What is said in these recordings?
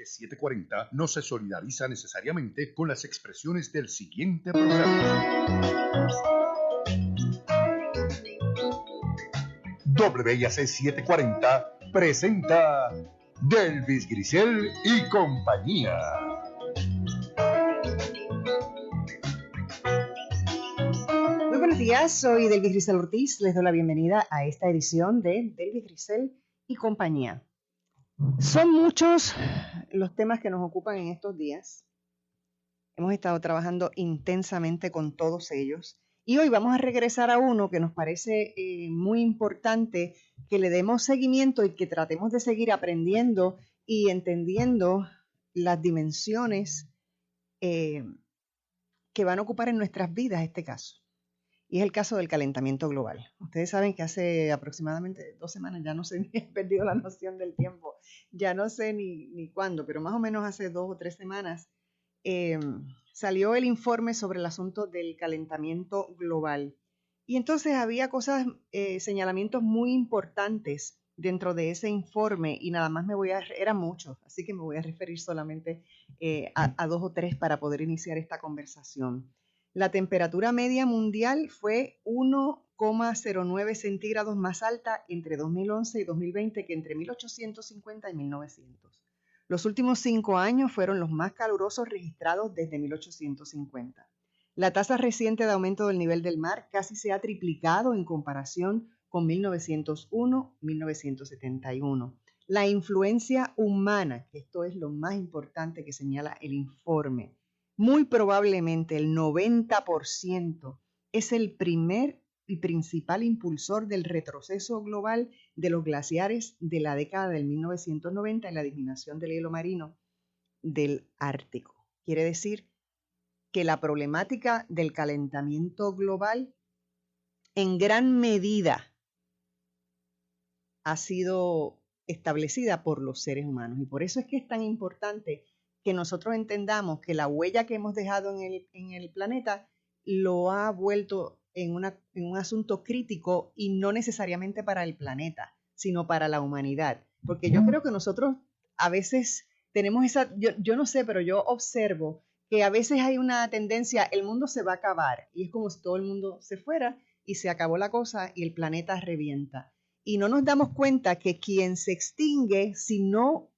740 no se solidariza necesariamente con las expresiones del siguiente programa. WIAC 740 presenta Delvis Grisel y compañía. Muy buenos días, soy Delvis Grisel Ortiz. Les doy la bienvenida a esta edición de Delvis Grisel y compañía. Son muchos los temas que nos ocupan en estos días. Hemos estado trabajando intensamente con todos ellos y hoy vamos a regresar a uno que nos parece muy importante que le demos seguimiento y que tratemos de seguir aprendiendo y entendiendo las dimensiones que van a ocupar en nuestras vidas este caso. Y es el caso del calentamiento global. Ustedes saben que hace aproximadamente 2 semanas, ya no sé, ni he perdido la noción del tiempo, ya no sé ni cuándo, pero más o menos hace 2 o 3 semanas salió el informe sobre el asunto del calentamiento global. Y entonces había señalamientos muy importantes dentro de ese informe y nada más eran muchos, así que me voy a referir solamente a 2 o 3 para poder iniciar esta conversación. La temperatura media mundial fue 1,09 centígrados más alta entre 2011 y 2020 que entre 1850 y 1900. Los últimos 5 años fueron los más calurosos registrados desde 1850. La tasa reciente de aumento del nivel del mar casi se ha triplicado en comparación con 1901-1971. La influencia humana, que esto es lo más importante que señala el informe, muy probablemente el 90% es el primer y principal impulsor del retroceso global de los glaciares de la década del 1990 y la disminución del hielo marino del Ártico. Quiere decir que la problemática del calentamiento global en gran medida ha sido establecida por los seres humanos y por eso es que es tan importante que nosotros entendamos que la huella que hemos dejado en el planeta lo ha vuelto en un asunto crítico y no necesariamente para el planeta, sino para la humanidad. Porque yo creo que nosotros a veces tenemos yo no sé, pero yo observo que a veces hay una tendencia, el mundo se va a acabar y es como si todo el mundo se fuera y se acabó la cosa y el planeta revienta. Y no nos damos cuenta que quien se extingue, si no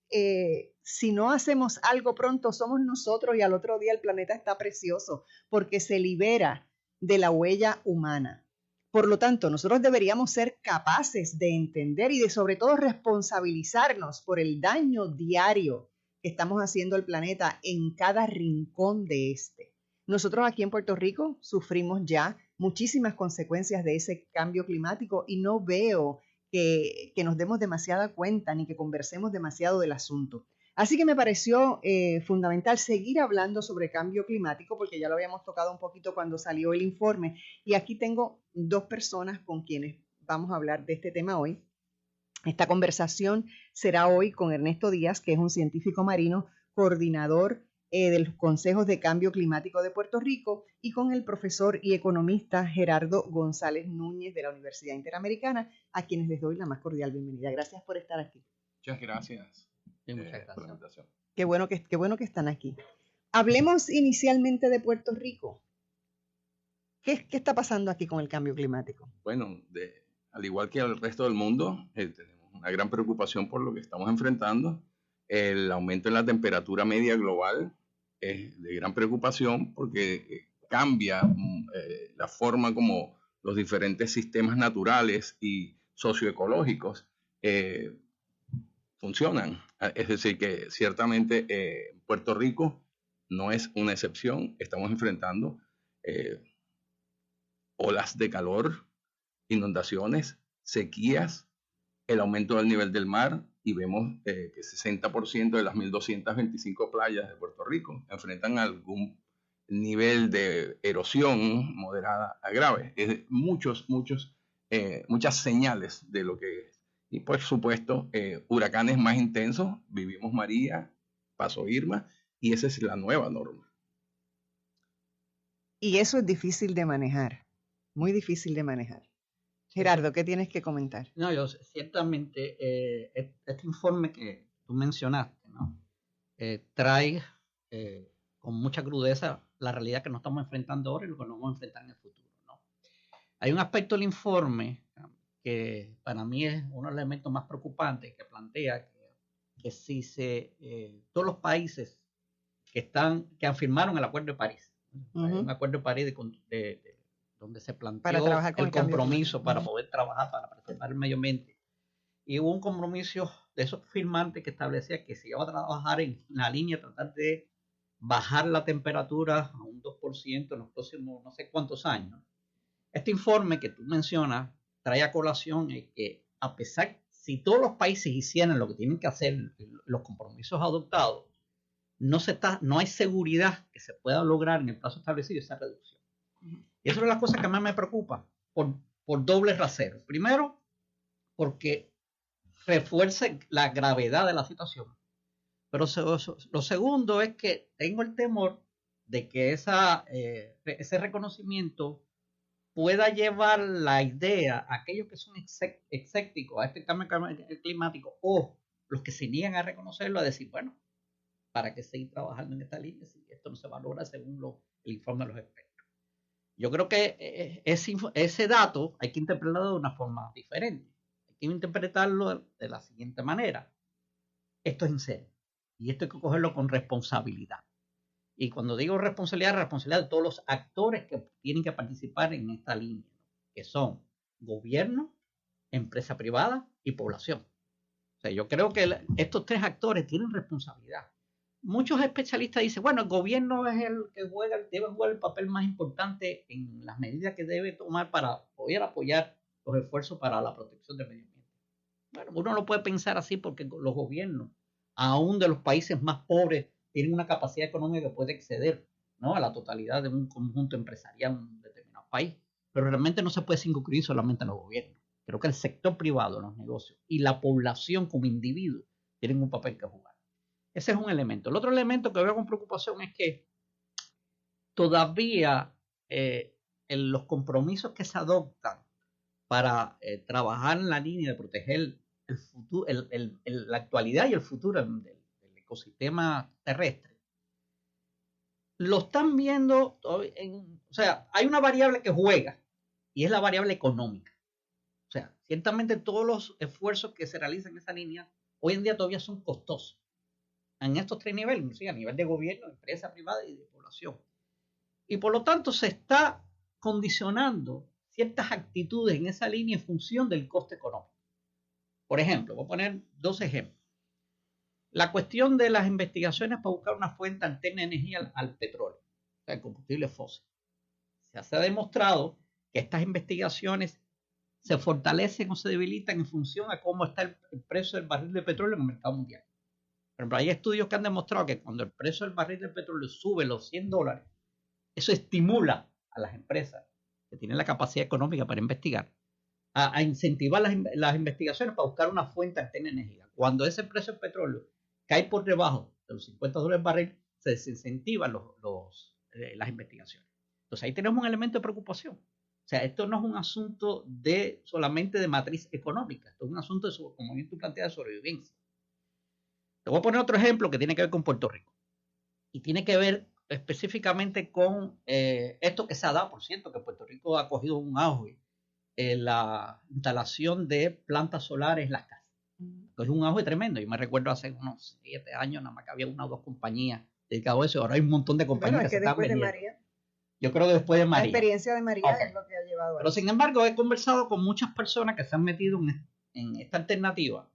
hacemos algo pronto, somos nosotros y al otro día el planeta está precioso porque se libera de la huella humana. Por lo tanto, nosotros deberíamos ser capaces de entender y de sobre todo responsabilizarnos por el daño diario que estamos haciendo al planeta en cada rincón de este. Nosotros aquí en Puerto Rico sufrimos ya muchísimas consecuencias de ese cambio climático y no veo que nos demos demasiada cuenta ni que conversemos demasiado del asunto. Así que me pareció fundamental seguir hablando sobre cambio climático porque ya lo habíamos tocado un poquito cuando salió el informe y aquí tengo 2 personas con quienes vamos a hablar de este tema hoy. Esta conversación será hoy con Ernesto Díaz, que es un científico marino, coordinador de los consejos de cambio climático de Puerto Rico, y con el profesor y economista Gerardo González Núñez de la Universidad Interamericana, a quienes les doy la más cordial bienvenida. Gracias por estar aquí. Muchas gracias. Muchas gracias por la invitación. Qué bueno que están aquí. Hablemos inicialmente de Puerto Rico. ¿Qué está pasando aquí con el cambio climático? Bueno, al igual que el resto del mundo, tenemos una gran preocupación por lo que estamos enfrentando. El aumento en la temperatura media global es de gran preocupación porque cambia la forma como los diferentes sistemas naturales y socioecológicos funcionan. Es decir, que ciertamente Puerto Rico no es una excepción. Estamos enfrentando olas de calor, inundaciones, sequías, el aumento del nivel del mar, y vemos que 60% de las 1.225 playas de Puerto Rico enfrentan algún nivel de erosión moderada a grave. Muchas señales de lo que es. Y por supuesto, huracanes más intensos. Vivimos María, pasó Irma, y esa es la nueva norma. Y eso es difícil de manejar, muy difícil de manejar. Gerardo, ¿qué tienes que comentar? No, yo ciertamente, este informe que tú mencionaste, ¿no? trae con mucha crudeza la realidad que nos estamos enfrentando ahora y lo que nos vamos a enfrentar en el futuro, ¿no? Hay un aspecto del informe que para mí es uno de los elementos más preocupantes, que plantea que si todos los países que firmaron el Acuerdo de París, un Acuerdo de París donde se planteó el compromiso para poder trabajar, para preservar el medio ambiente, y hubo un compromiso de esos firmantes que establecía que se iba a trabajar en la línea, tratar de bajar la temperatura a un 2% en los próximos no sé cuántos años. Este informe que tú mencionas trae a colación que a pesar, si todos los países hicieran lo que tienen que hacer, los compromisos adoptados, no hay seguridad que se pueda lograr en el plazo establecido esa reducción. Y eso es la cosa que más me preocupa, por doble rasero. Primero, porque refuerza la gravedad de la situación. Pero lo segundo es que tengo el temor de que ese reconocimiento pueda llevar la idea a aquellos que son escépticos a este cambio climático o los que se niegan a reconocerlo, a decir, bueno, ¿para qué seguir trabajando en esta línea si esto no se valora según el informe de los expertos? Yo creo que ese dato hay que interpretarlo de una forma diferente. Hay que interpretarlo de la siguiente manera. Esto es en serio. Y esto hay que cogerlo con responsabilidad. Y cuando digo responsabilidad de todos los actores que tienen que participar en esta línea, ¿no? Que son gobierno, empresa privada y población. O sea, yo creo que estos tres actores tienen responsabilidad. Muchos especialistas dicen, bueno, el gobierno es el que debe jugar el papel más importante en las medidas que debe tomar para poder apoyar los esfuerzos para la protección del medio ambiente. Bueno, uno lo puede pensar así porque los gobiernos, aún de los países más pobres, tienen una capacidad económica que puede exceder, ¿no?, a la totalidad de un conjunto empresarial en un determinado país. Pero realmente no se puede circunscribir solamente en los gobiernos. Creo que el sector privado, los negocios y la población como individuo tienen un papel que jugar. Ese es un elemento. El otro elemento que veo con preocupación es que todavía los compromisos que se adoptan para trabajar en la línea de proteger el futuro, la actualidad y el futuro del ecosistema terrestre, lo están viendo, o sea, hay una variable que juega y es la variable económica. O sea, ciertamente todos los esfuerzos que se realizan en esa línea hoy en día todavía son costosos en estos tres niveles, ¿sí?, a nivel de gobierno, empresa privada y de población. Y por lo tanto se está condicionando ciertas actitudes en esa línea en función del coste económico. Por ejemplo, voy a poner dos ejemplos. La cuestión de las investigaciones para buscar una fuente alterna de energía al petróleo, o sea, el combustible fósil. Se ha demostrado que estas investigaciones se fortalecen o se debilitan en función a cómo está el precio del barril de petróleo en el mercado mundial. Por ejemplo, hay estudios que han demostrado que cuando el precio del barril de petróleo sube los $100, eso estimula a las empresas que tienen la capacidad económica para investigar a incentivar las investigaciones para buscar una fuente alterna de energía. Cuando ese precio del petróleo cae por debajo de los $50 el barril, se desincentivan las investigaciones. Entonces ahí tenemos un elemento de preocupación. O sea, esto no es un asunto solamente de matriz económica, esto es un asunto, como tú planteas, de sobrevivencia. Te voy a poner otro ejemplo que tiene que ver con Puerto Rico. Y tiene que ver específicamente con esto que se ha dado, por cierto, que Puerto Rico ha cogido un auge en la instalación de plantas solares en las casas. Es un auge tremendo. Yo me recuerdo hace unos 7 años, nada más que había una o dos compañías dedicadas a eso. Ahora hay un montón de compañías que se están vendiendo. Yo creo que después de María. La experiencia de María es lo que ha llevado a eso. Pero sin embargo, he conversado con muchas personas que se han metido en esta alternativa.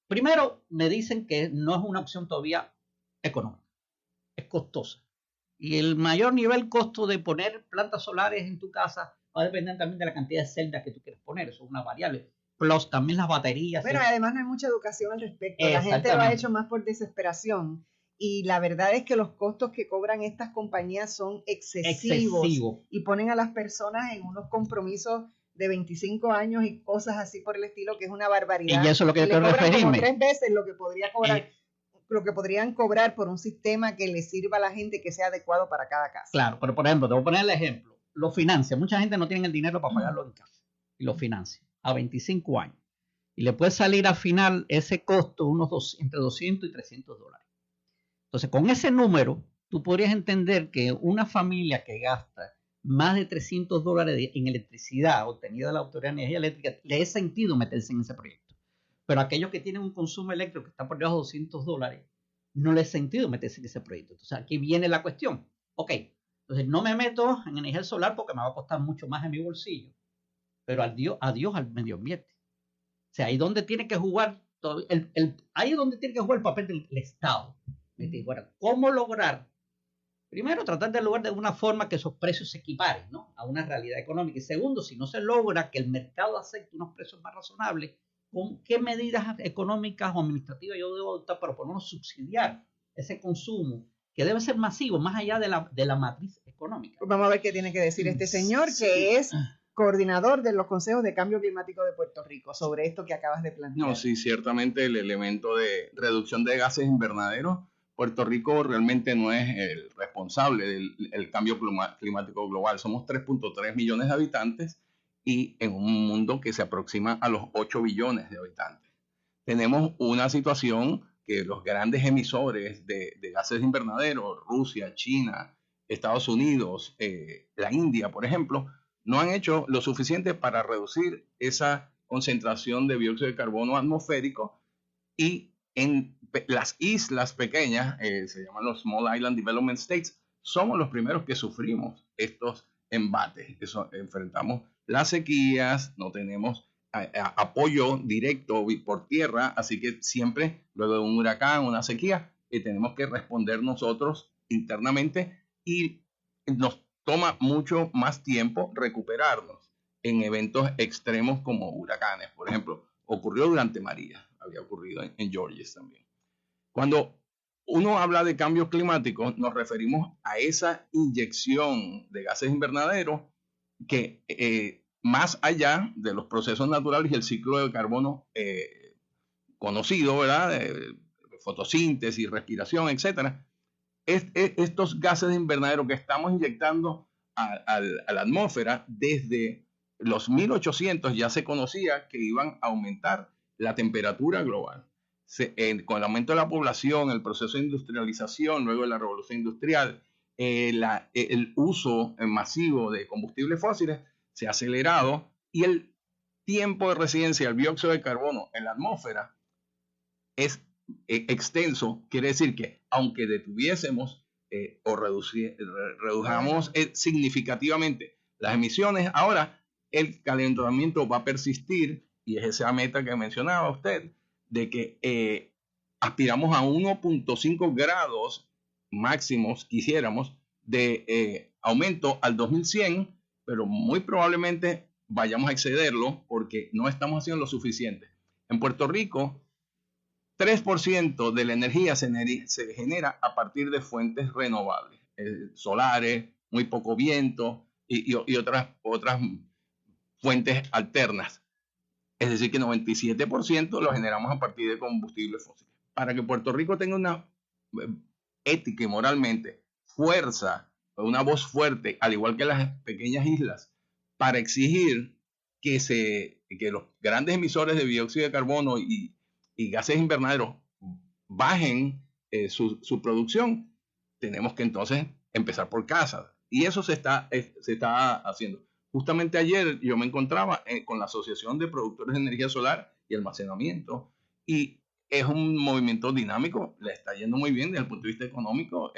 Primero, me dicen que no es una opción todavía económica. Es costosa. Y el mayor nivel costo de poner plantas solares en tu casa va a depender también de la cantidad de celdas que tú quieres poner. Eso es una variable. Plus también las baterías. Bueno, además no hay mucha educación al respecto. La gente lo ha hecho más por desesperación. Y la verdad es que los costos que cobran estas compañías son excesivos. Y ponen a las personas en unos compromisos de 25 años y cosas así por el estilo, que es una barbaridad. Y eso es lo que yo quiero referirme. Como 3 veces lo que podría cobrar. Lo que podrían cobrar por un sistema que le sirva a la gente, que sea adecuado para cada casa. Claro, pero por ejemplo, te voy a poner el ejemplo. Lo financia. Mucha gente no tiene el dinero para pagarlo en casa. Y lo financia a 25 años. Y le puede salir al final ese costo entre 200 y 300 dólares. Entonces, con ese número, tú podrías entender que una familia que gasta más de 300 dólares en electricidad obtenida de la Autoridad de Energía Eléctrica, le es sentido meterse en ese proyecto. Pero aquellos que tienen un consumo eléctrico que está por debajo de 200 dólares, no les es sentido meterse en ese proyecto. Entonces, aquí viene la cuestión. Ok, entonces no me meto en energía solar porque me va a costar mucho más en mi bolsillo. Pero adiós al medio ambiente. O sea, ahí donde tiene que jugar, ahí es donde tiene que jugar el papel del Estado. Bueno, ¿cómo lograr? Primero, tratar de lograr de una forma que esos precios se equiparen, ¿no?, a una realidad económica. Y segundo, si no se logra que el mercado acepte unos precios más razonables, ¿con qué medidas económicas o administrativas yo debo adoptar para por lo menos subsidiar ese consumo que debe ser masivo, más allá de la matriz económica? Pues vamos a ver qué tiene que decir este señor, que es coordinador de los consejos de cambio climático de Puerto Rico, sobre esto que acabas de plantear. No, sí, ciertamente el elemento de reducción de gases invernaderos, Puerto Rico realmente no es el responsable del cambio climático global. Somos 3.3 millones de habitantes y en un mundo que se aproxima a los 8 billones de habitantes. Tenemos una situación que los grandes emisores de gases invernaderos, Rusia, China, Estados Unidos, la India, por ejemplo, no han hecho lo suficiente para reducir esa concentración de dióxido de carbono atmosférico, y en las islas pequeñas, se llaman los Small Island Development States, somos los primeros que sufrimos estos embates. Enfrentamos las sequías, no tenemos apoyo directo por tierra, así que siempre luego de un huracán, una sequía, tenemos que responder nosotros internamente y nos toma mucho más tiempo recuperarnos en eventos extremos como huracanes. Por ejemplo, ocurrió durante María, había ocurrido en Georgia también. Cuando uno habla de cambios climáticos, nos referimos a esa inyección de gases invernaderos que más allá de los procesos naturales y el ciclo de carbono conocido, ¿verdad? Fotosíntesis, respiración, etcétera. Estos gases de invernadero que estamos inyectando a la atmósfera desde los 1800 ya se conocía que iban a aumentar la temperatura global. Con el aumento de la población, el proceso de industrialización, luego de la revolución industrial, el uso masivo de combustibles fósiles se ha acelerado y el tiempo de residencia del dióxido de carbono en la atmósfera es extenso. Quiere decir que aunque detuviésemos o redujamos significativamente las emisiones, ahora el calentamiento va a persistir, y es esa meta que mencionaba usted, de que aspiramos a 1.5 grados máximos, quisiéramos, de aumento al 2100, pero muy probablemente vayamos a excederlo porque no estamos haciendo lo suficiente. En Puerto Rico, 3% de la energía se genera a partir de fuentes renovables, solares, muy poco viento y otras fuentes alternas. Es decir, que 97% lo generamos a partir de combustibles fósiles. Para que Puerto Rico tenga una ética y moralmente fuerza, una voz fuerte, al igual que las pequeñas islas, para exigir que los grandes emisores de dióxido de carbono y gases invernaderos bajen su producción, tenemos que entonces empezar por casa. Y eso se está haciendo. Justamente ayer yo me encontraba con la Asociación de Productores de Energía Solar y Almacenamiento, y es un movimiento dinámico, le está yendo muy bien desde el punto de vista económico,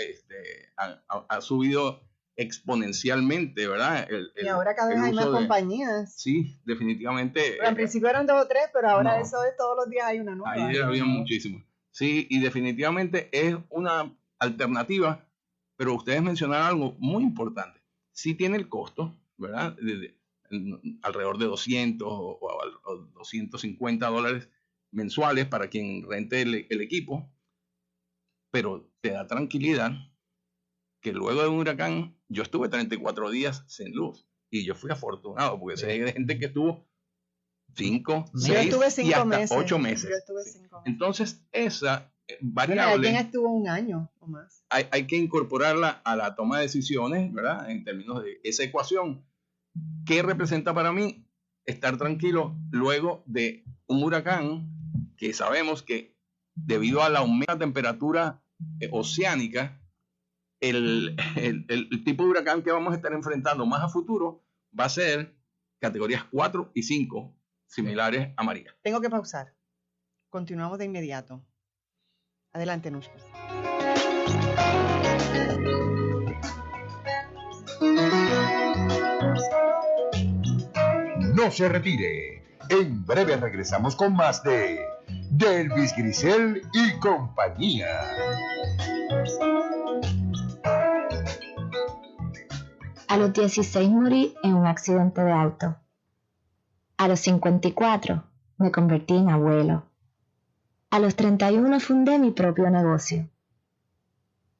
ha subido exponencialmente, ¿verdad? Y ahora cada vez hay más compañías. Sí, definitivamente. Pero al principio eran 2 o 3, pero ahora eso es todos los días hay una nueva. Ayer había muchísimas. Sí, y definitivamente es una alternativa, pero ustedes mencionaron algo muy importante. Sí tiene el costo, ¿verdad? Alrededor de 200 o 250 dólares mensuales para quien rente el equipo, pero te da tranquilidad que luego de un huracán, yo estuve 34 días sin luz y yo fui afortunado porque sé de gente que estuvo 5, 6 y hasta 8 meses. Yo estuve 5 meses. Entonces, esa variable... Alguien estuvo 1 año o más. Hay que incorporarla a la toma de decisiones, ¿verdad? En términos de esa ecuación. ¿Qué representa para mí estar tranquilos luego de un huracán que sabemos que debido al aumento de la temperatura oceánica, el tipo de huracán que vamos a estar enfrentando más a futuro va a ser categorías 4 y 5, similares a María. Tengo que pausar. Continuamos de inmediato. Adelante, Nushka. No se retire. En breve regresamos con más de Delvis Grisel y compañía. A los 16 morí en un accidente de auto. A los 54 me convertí en abuelo. A los 31 fundé mi propio negocio.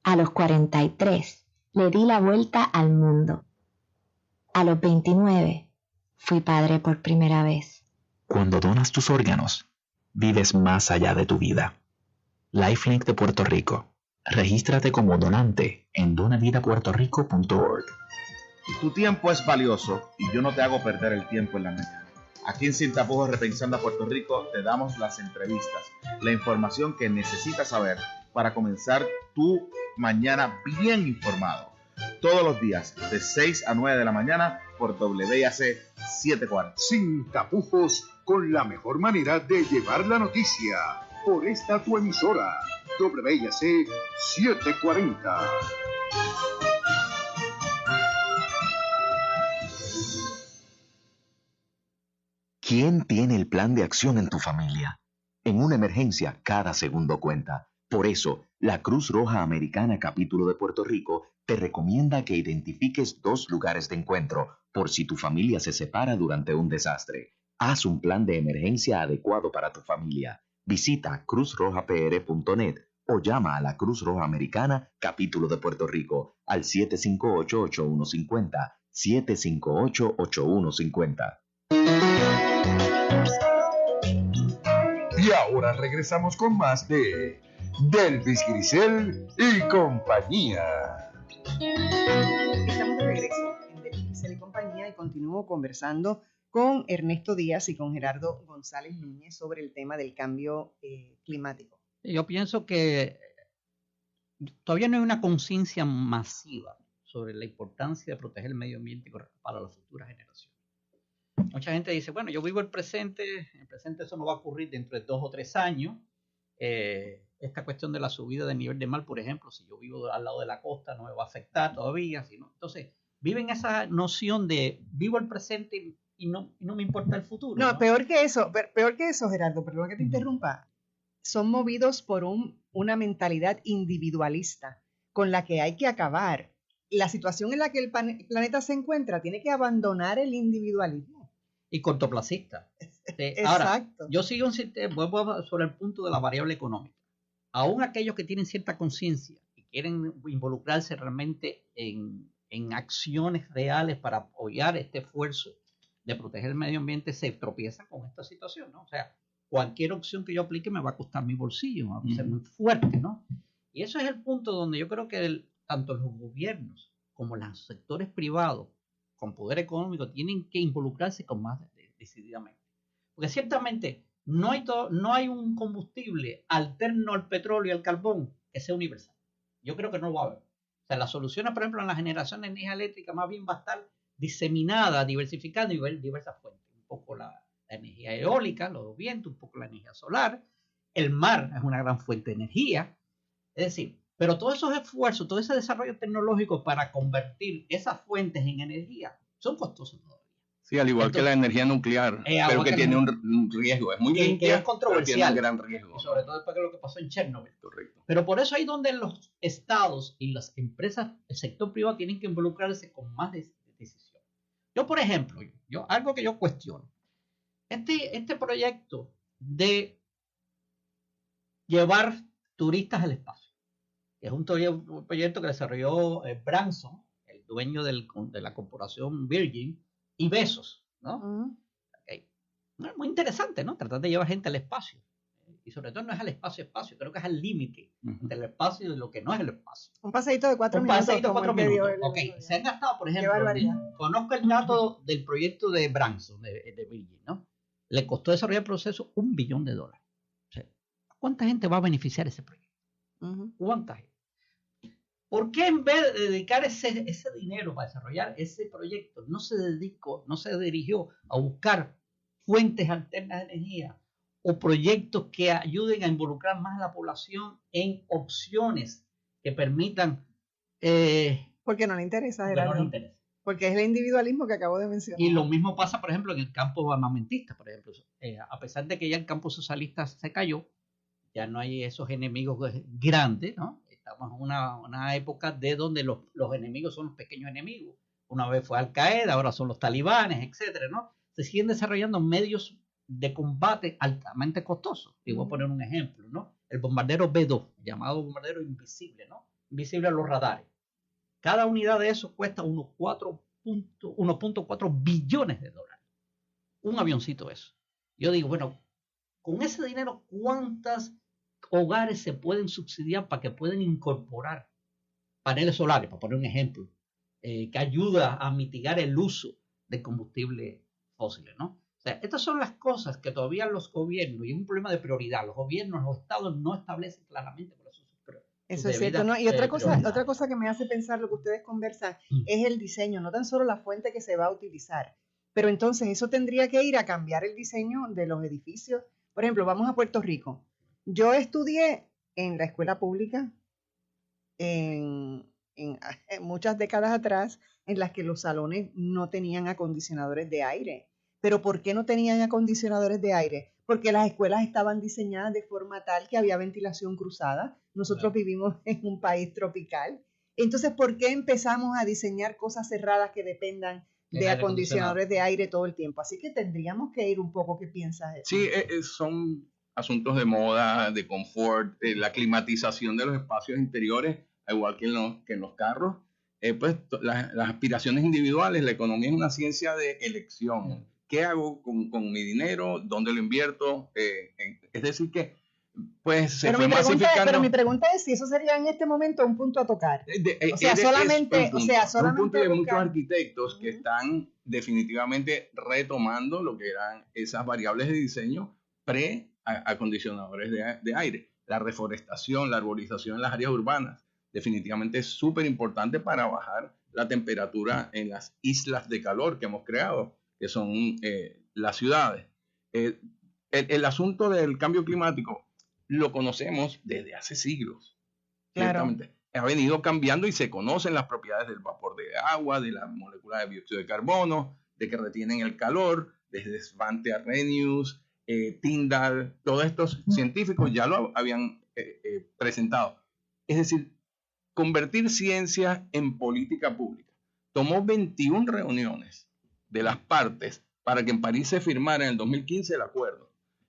A los 43 le di la vuelta al mundo. A los 29 fui padre por primera vez. Cuando donas tus órganos, vives más allá de tu vida. Lifelink de Puerto Rico. Regístrate como donante en donavidapuertorico.org. Tu tiempo es valioso y yo no te hago perder el tiempo en la mañana. Aquí en Sin Tapujos Repensando a Puerto Rico te damos las entrevistas, la información que necesitas saber para comenzar tu mañana bien informado. Todos los días de 6 a 9 de la mañana por WIAC 740. Sin tapujos, con la mejor manera de llevar la noticia. Por esta tu emisora, WIAC 740. ¿Quién tiene el plan de acción en tu familia? En una emergencia, cada segundo cuenta. Por eso, la Cruz Roja Americana Capítulo de Puerto Rico te recomienda que identifiques 2 lugares de encuentro por si tu familia se separa durante un desastre. Haz un plan de emergencia adecuado para tu familia. Visita cruzrojapr.net o llama a la Cruz Roja Americana Capítulo de Puerto Rico al 758-8150, 758-8150. Y ahora regresamos con más de Delvis Grisel y compañía. Estamos de regreso en Delvis Grisel y compañía y continúo conversando con Ernesto Díaz y con Gerardo González Núñez sobre el tema del cambio climático. Yo pienso que todavía no hay una conciencia masiva sobre la importancia de proteger el medio ambiente para las futuras generaciones. Mucha gente dice, bueno, yo vivo el presente eso no va a ocurrir dentro de 2 o 3 años. Esta cuestión de la subida del nivel de mar, por ejemplo, si yo vivo al lado de la costa no me va a afectar todavía. ¿No? Entonces, viven esa noción de vivo el presente y no me importa el futuro. No, peor que eso, Gerardo, perdón que te interrumpa. Son movidos por una mentalidad individualista con la que hay que acabar. La situación en la que el planeta se encuentra tiene que abandonar el individualismo. Y cortoplacista. Ahora, yo sigo vuelvo sobre el punto de la variable económica. Aún aquellos que tienen cierta conciencia y quieren involucrarse realmente en acciones reales para apoyar este esfuerzo de proteger el medio ambiente, se tropiezan con esta situación, ¿no? O sea, cualquier opción que yo aplique me va a costar mi bolsillo, va a ser muy fuerte, ¿no? Y eso es el punto donde yo creo que tanto los gobiernos como los sectores privados con poder económico tienen que involucrarse con más decididamente. Porque ciertamente no hay un combustible alterno al petróleo y al carbón que sea universal. Yo creo que no lo va a haber. O sea, las soluciones, por ejemplo, en la generación de energía eléctrica más bien va a estar diseminada, diversificada en diversas fuentes. Un poco la energía eólica, los vientos, un poco la energía solar. El mar es una gran fuente de energía. Es decir, pero todos esos esfuerzos, todo ese desarrollo tecnológico para convertir esas fuentes en energía son costosos todavía. Sí, al igual que la energía nuclear, pero que tiene un riesgo. Es muy limpia, que es controversial, pero tiene un gran riesgo. Y sobre todo después de lo que pasó en Chernobyl. Correcto. Pero por eso ahí donde los estados y las empresas, el sector privado tienen que involucrarse con más decisión. Yo, por ejemplo, algo que yo cuestiono, este proyecto de llevar turistas al espacio, es un proyecto que desarrolló Branson, el dueño de la corporación Virgin, y Bezos, ¿no? Okay. Muy interesante, ¿no? Tratar de llevar gente al espacio. y sobre todo no es al espacio, creo que es al límite entre el espacio y lo que no es el espacio. Un paseíto de 4 minutos. Un paseíto de 4 minutos. Ok, se han gastado, por ejemplo, conozco el dato del proyecto de Branson, de Virgin, ¿no? Le costó desarrollar el proceso $1 billón. O sea, ¿cuánta gente va a beneficiar ese proyecto? ¿Cuánta gente? ¿Por qué en vez de dedicar ese dinero para desarrollar ese proyecto no se dirigió a buscar fuentes alternas de energía o proyectos que ayuden a involucrar más a la población en opciones que permitan... porque no le interesa, Gerardo. No le interesa. Porque es el individualismo que acabo de mencionar. Y lo mismo pasa, por ejemplo, en el campo armamentista, por ejemplo. A pesar de que ya el campo socialista se cayó, ya no hay esos enemigos grandes, ¿no? Estamos en una época de donde los enemigos son los pequeños enemigos. Una vez fue Al Qaeda, ahora son los talibanes, etcétera, ¿no? Se siguen desarrollando medios de combate altamente costosos. Y voy a poner un ejemplo, ¿no? El bombardero B-2, llamado bombardero invisible, ¿no? Invisible a los radares. Cada unidad de eso cuesta unos 1.4 billones de dólares. Un avioncito eso. Yo digo, bueno, con ese dinero, ¿cuántos hogares se pueden subsidiar para que puedan incorporar paneles solares, para poner un ejemplo, que ayuda a mitigar el uso de combustibles fósiles, ¿no? O sea, estas son las cosas que todavía los gobiernos, y es un problema de prioridad, los gobiernos, los estados no establecen claramente por eso. Eso es cierto, ¿no? Y otra cosa que me hace pensar lo que ustedes conversan es el diseño, no tan solo la fuente que se va a utilizar, pero entonces eso tendría que ir a cambiar el diseño de los edificios. Por ejemplo, vamos a Puerto Rico. Yo estudié en la escuela pública en muchas décadas atrás, en las que los salones no tenían acondicionadores de aire. ¿Pero por qué no tenían acondicionadores de aire? Porque las escuelas estaban diseñadas de forma tal que había ventilación cruzada. Nosotros vivimos en un país tropical. Entonces, ¿por qué empezamos a diseñar cosas cerradas que dependan de acondicionadores de aire todo el tiempo? Así que tendríamos que ir un poco. ¿Qué piensas? Sí, son asuntos de moda, de confort, la climatización de los espacios interiores, igual que en los carros. Pues las aspiraciones individuales, la economía es una ciencia de elección. ¿Qué hago con mi dinero? ¿Dónde lo invierto? Es decir que pues se fue masificando. Pero mi pregunta es si eso sería en este momento un punto a tocar. Solamente un punto de muchos arquitectos que están definitivamente retomando lo que eran esas variables de diseño pre-acondicionadores de aire. La reforestación, la arborización en las áreas urbanas definitivamente es súper importante para bajar la temperatura en las islas de calor que hemos creado, que son las ciudades. El asunto del cambio climático lo conocemos desde hace siglos. Claro. Ciertamente. Ha venido cambiando y se conocen las propiedades del vapor de agua, de las moléculas de dióxido de carbono, de que retienen el calor, desde Svante Arrhenius, Tyndall, todos estos científicos ya lo habían presentado. Es decir, convertir ciencia en política pública. Tomó 21 reuniones de las partes para que en París se firmara en el 2015 el acuerdo.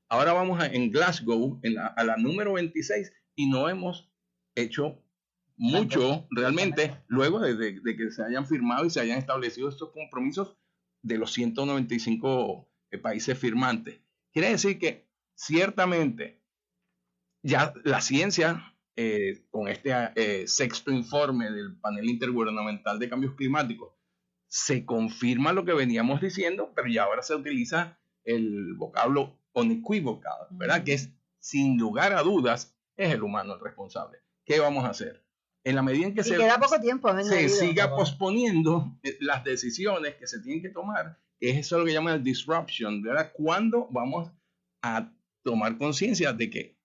Ahora vamos en Glasgow, a la número 26, y no hemos hecho mucho realmente luego de que se hayan firmado y se hayan establecido estos compromisos de los 195 países firmantes. Quiere decir que ciertamente ya la ciencia, con este sexto informe del panel intergubernamental de cambios climáticos, se confirma lo que veníamos diciendo, pero ya ahora se utiliza el vocablo unequivocal, ¿verdad? Que es, sin lugar a dudas, es el humano el responsable. ¿Qué vamos a hacer? En la medida en que queda poco tiempo, se siga posponiendo las decisiones que se tienen que tomar, es eso lo que llaman el disruption, ¿verdad? ¿Cuándo vamos a tomar conciencia de que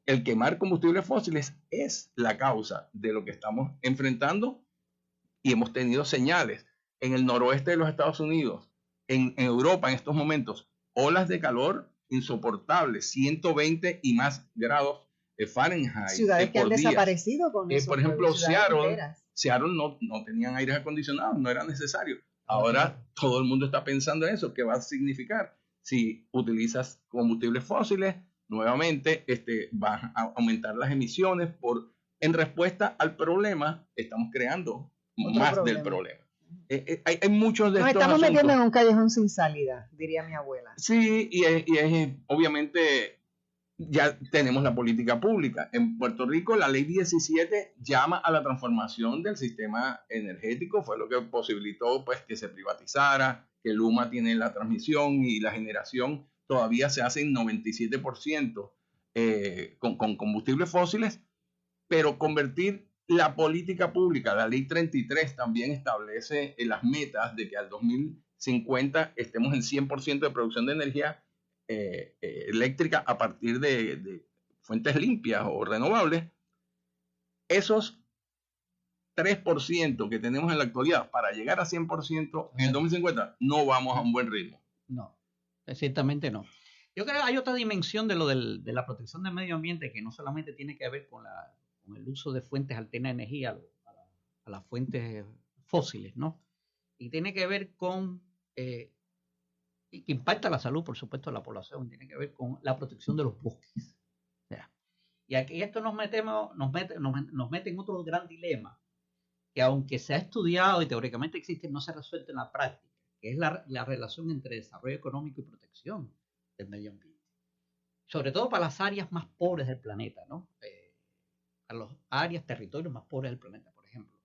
el quemar combustibles fósiles es la causa de lo que estamos enfrentando? Y hemos tenido señales en el noroeste de los Estados Unidos, en Europa en estos momentos, olas de calor insoportables, 120 y más grados Fahrenheit. Ciudades que han desaparecido con eso. Por ejemplo, Seattle no tenían aires acondicionados, no era necesario. Ahora todo el mundo está pensando en eso. ¿Qué va a significar? Si utilizas combustibles fósiles, nuevamente va a aumentar las emisiones. En respuesta al problema, estamos creando más del problema. Hay muchos de estos estamos asuntos. Metiendo en un callejón sin salida, diría mi abuela. Sí, y es obviamente ya tenemos la política pública. En Puerto Rico, la ley 17 llama a la transformación del sistema energético, fue lo que posibilitó pues, que se privatizara, que Luma tiene la transmisión y la generación todavía se hace en 97% con combustibles fósiles, pero convertir la política pública, la ley 33 también establece las metas de que al 2050 estemos en 100% de producción de energía eléctrica a partir de fuentes limpias o renovables. Esos 3% que tenemos en la actualidad para llegar a 100% en 2050 no vamos a un buen ritmo. No, ciertamente no. Yo creo que hay otra dimensión de lo de la protección del medio ambiente que no solamente tiene que ver con el uso de fuentes alternas de energía a las fuentes fósiles, ¿no? Y tiene que ver con y que impacta la salud, por supuesto, de la población, tiene que ver con la protección de los bosques. O sea, y aquí esto nos mete en otro gran dilema, que aunque se ha estudiado y teóricamente existe, no se ha resuelto en la práctica, que es la relación entre desarrollo económico y protección del medio ambiente. Sobre todo para las áreas más pobres del planeta, ¿no? A las áreas, territorios más pobres del planeta, por ejemplo.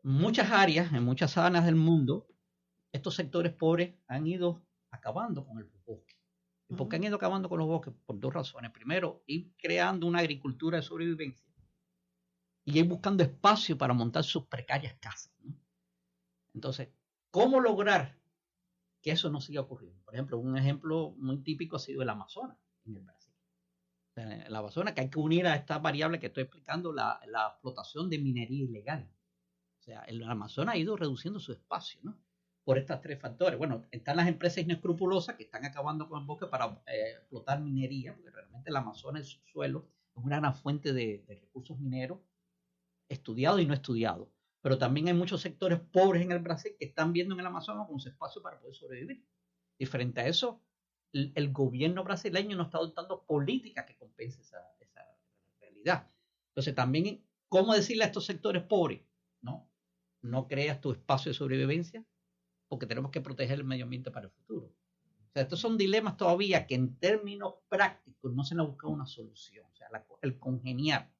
Muchas áreas, en muchas zonas del mundo, estos sectores pobres han ido acabando con el bosque. ¿Y por qué han ido acabando con los bosques? Por dos razones. Primero, ir creando una agricultura de sobrevivencia y ir buscando espacio para montar sus precarias casas, ¿no? Entonces, ¿cómo lograr que eso no siga ocurriendo? Por ejemplo, un ejemplo muy típico ha sido el Amazonas, en el Brasil. O sea, el Amazonas, que hay que unir a esta variable que estoy explicando, la explotación de minería ilegal. O sea, el Amazonas ha ido reduciendo su espacio, ¿no? Por estos tres factores. Bueno, están las empresas inescrupulosas que están acabando con el bosque para explotar minería, porque realmente el Amazonas, el subsuelo, es una gran fuente de recursos mineros, estudiado y no estudiado. Pero también hay muchos sectores pobres en el Brasil que están viendo en el Amazonas como su espacio para poder sobrevivir. Y frente a eso, el gobierno brasileño no está adoptando políticas que compensen esa realidad. Entonces también, ¿cómo decirle a estos sectores pobres? No creas tu espacio de sobrevivencia, porque tenemos que proteger el medio ambiente para el futuro. O sea, estos son dilemas todavía que en términos prácticos no se le ha buscado una solución. O sea, el congeniar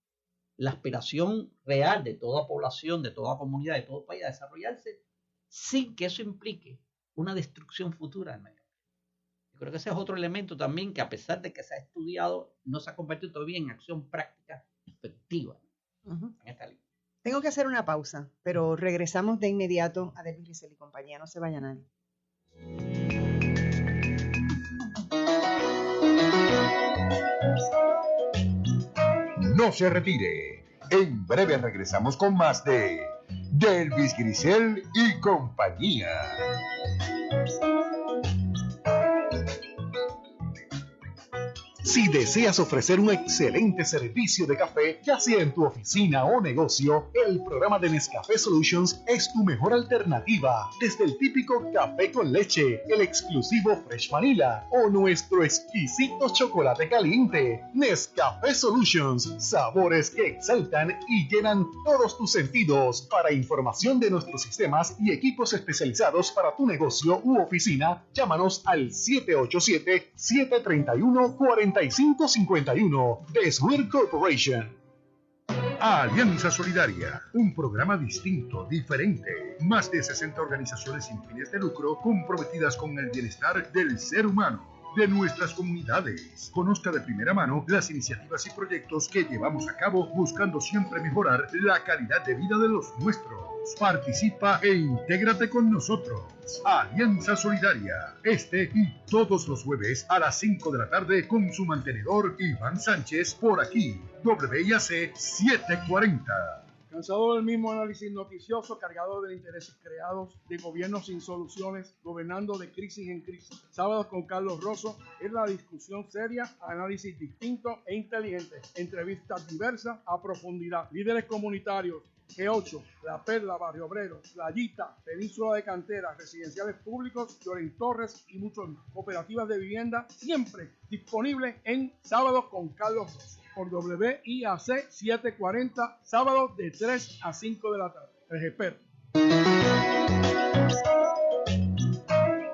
la aspiración real de toda población, de toda comunidad, de todo país a desarrollarse, sin que eso implique una destrucción futura del medio ambiente. Yo creo que ese es otro elemento también que, a pesar de que se ha estudiado, no se ha convertido todavía en acción práctica efectiva en esta línea. Tengo que hacer una pausa, pero regresamos de inmediato a Delvis Grisel y compañía. No se vaya nadie. No se retire. En breve regresamos con más de Delvis Grisel y compañía. Si deseas ofrecer un excelente servicio de café, ya sea en tu oficina o negocio, el programa de Nescafé Solutions es tu mejor alternativa. Desde el típico café con leche, el exclusivo Fresh Vanilla o nuestro exquisito chocolate caliente. Nescafé Solutions, sabores que exaltan y llenan todos tus sentidos. Para información de nuestros sistemas y equipos especializados para tu negocio u oficina, llámanos al 787-731-4551 de Swear Corporation. Alianza Solidaria, un programa distinto, diferente. Más de 60 organizaciones sin fines de lucro comprometidas con el bienestar del ser humano, de nuestras comunidades. Conozca de primera mano las iniciativas y proyectos que llevamos a cabo buscando siempre mejorar la calidad de vida de los nuestros. Participa e intégrate con nosotros. Alianza Solidaria, este y todos los jueves a las 5 de la tarde con su mantenedor Iván Sánchez por aquí, WIAC 740. Cansado del mismo análisis noticioso, cargado de intereses creados, de gobiernos sin soluciones, gobernando de crisis en crisis. Sábados con Carlos Rosso es la discusión seria, análisis distinto e inteligente, entrevistas diversas a profundidad. Líderes comunitarios, G8, La Perla, Barrio Obrero, Playita, Península de Canteras, residenciales públicos, Lloren Torres y muchos más. Cooperativas de vivienda, siempre disponibles en Sábados con Carlos Rosso por WIAC 740, sábados de 3 a 5 de la tarde. Les espero.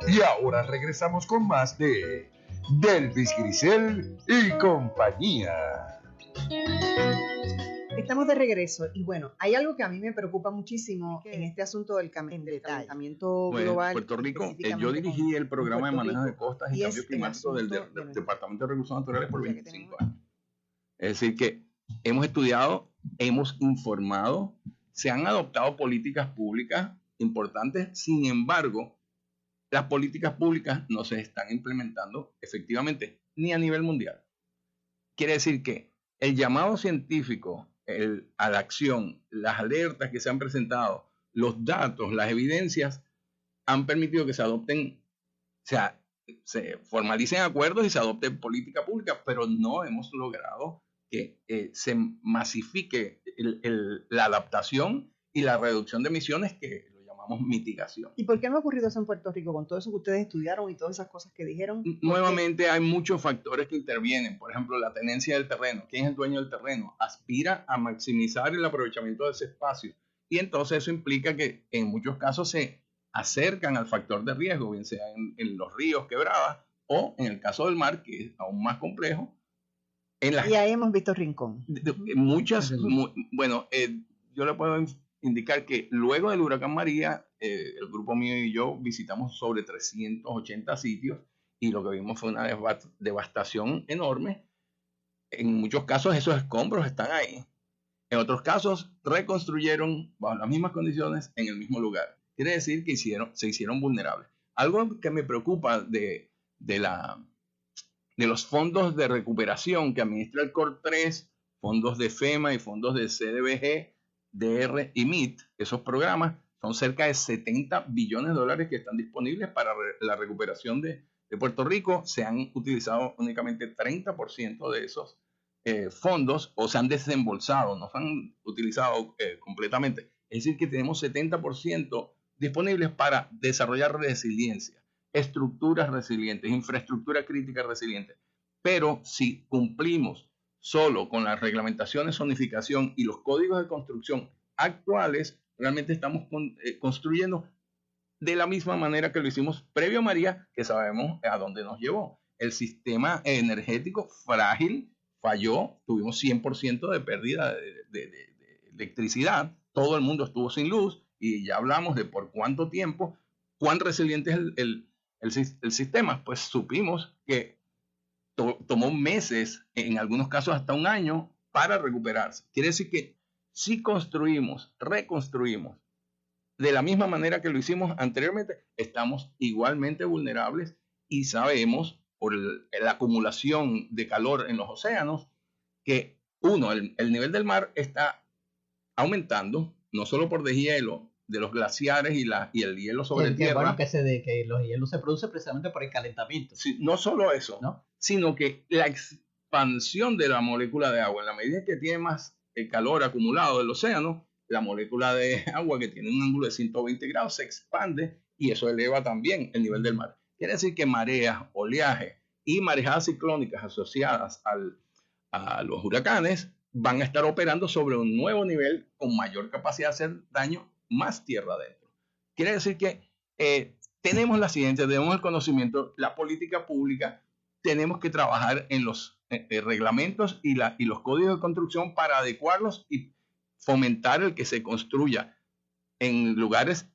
Y ahora regresamos con más de Delvis Grisel y compañía. Estamos de regreso y bueno, hay algo que a mí me preocupa muchísimo en este asunto del calentamiento global. Puerto Rico, yo dirigí el programa de manejo de costas y cambio climático del Departamento de Recursos Naturales por 25 años. Es decir, que hemos estudiado, hemos informado, se han adoptado políticas públicas importantes, sin embargo, las políticas públicas no se están implementando efectivamente ni a nivel mundial. Quiere decir que el llamado científico a la acción, las alertas que se han presentado, los datos, las evidencias han permitido que se adopten, o sea, se formalicen acuerdos y se adopten política pública, pero no hemos logrado que se masifique la adaptación y la reducción de emisiones, que lo llamamos mitigación. ¿Y por qué no ha ocurrido eso en Puerto Rico con todo eso que ustedes estudiaron y todas esas cosas que dijeron? Nuevamente hay muchos factores que intervienen. Por ejemplo, la tenencia del terreno. ¿Quién es el dueño del terreno? Aspira a maximizar el aprovechamiento de ese espacio. Y entonces eso implica que en muchos casos se acercan al factor de riesgo, bien sea en los ríos, quebradas, o en el caso del mar, que es aún más complejo. Y ahí hemos visto Rincón. Yo le puedo indicar que luego del huracán María, el grupo mío y yo visitamos sobre 380 sitios y lo que vimos fue una devastación enorme. En muchos casos esos escombros están ahí. En otros casos reconstruyeron bajo las mismas condiciones en el mismo lugar. Quiere decir que se hicieron vulnerables. Algo que me preocupa de los fondos de recuperación que administra el COR3, fondos de FEMA y fondos de CDBG, DR y MIT, esos programas son cerca de 70 billones de dólares que están disponibles para la recuperación de Puerto Rico. Se han utilizado únicamente 30% de esos fondos, o se han desembolsado, no se han utilizado completamente. Es decir, que tenemos 70% disponibles para desarrollar resiliencia, estructuras resilientes, infraestructura crítica resiliente. Pero si cumplimos solo con las reglamentaciones, zonificación y los códigos de construcción actuales, realmente estamos construyendo de la misma manera que lo hicimos previo a María, que sabemos a dónde nos llevó. El sistema energético frágil falló, tuvimos 100% de pérdida de electricidad, todo el mundo estuvo sin luz y ya hablamos de por cuánto tiempo, cuán resiliente es el sistema. Pues supimos que tomó meses, en algunos casos hasta un año, para recuperarse. Quiere decir que si construimos, reconstruimos de la misma manera que lo hicimos anteriormente, estamos igualmente vulnerables y sabemos por la acumulación de calor en los océanos que, el nivel del mar está aumentando, no solo por deshielo de los glaciares y el hielo sobre tierra. Bueno, que los hielos se producen precisamente por el calentamiento. Sí, no solo eso, ¿no? Sino que la expansión de la molécula de agua, en la medida que tiene más calor acumulado del océano, la molécula de agua, que tiene un ángulo de 120 grados, se expande y eso eleva también el nivel del mar. Quiere decir que mareas, oleaje y marejadas ciclónicas asociadas a los huracanes van a estar operando sobre un nuevo nivel con mayor capacidad de hacer daño, más tierra adentro. Quiere decir que tenemos la ciencia, tenemos el conocimiento, la política pública, tenemos que trabajar en los reglamentos y los códigos de construcción para adecuarlos y fomentar el que se construya en lugares